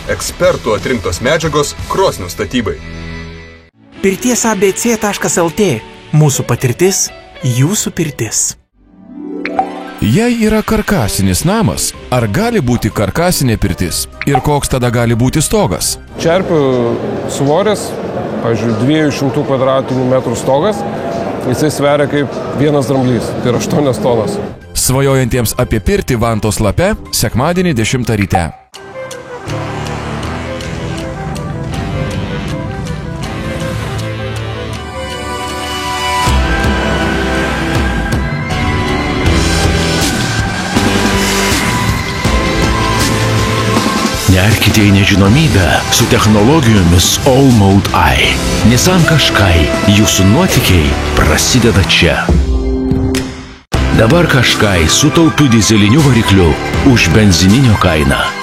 Ekspertų atrinktos medžiagos krosnių statybai. Pirties abc.lt. Mūsų patirtis, jūsų pirtis. Jei yra karkasinis namas, ar gali būti karkasinė pirtis? Ir koks tada gali būti stogas? Čerpių svoris, pavyzdžiui, 200 kvadratinių metrų stogas, jisai sveria kaip vienas dramblys, tai yra 8 tonos. Svajojantiems apie pirtį Vantos lape, sekmadienį 10 ryte. Nerkite į nežinomybę su technologijomis All Mode I. Nissan Qashqai, jūsų nuotykiai prasideda čia. Dabar Qashqai su taupiu dyzeliniu varikliu už benzininio kainą.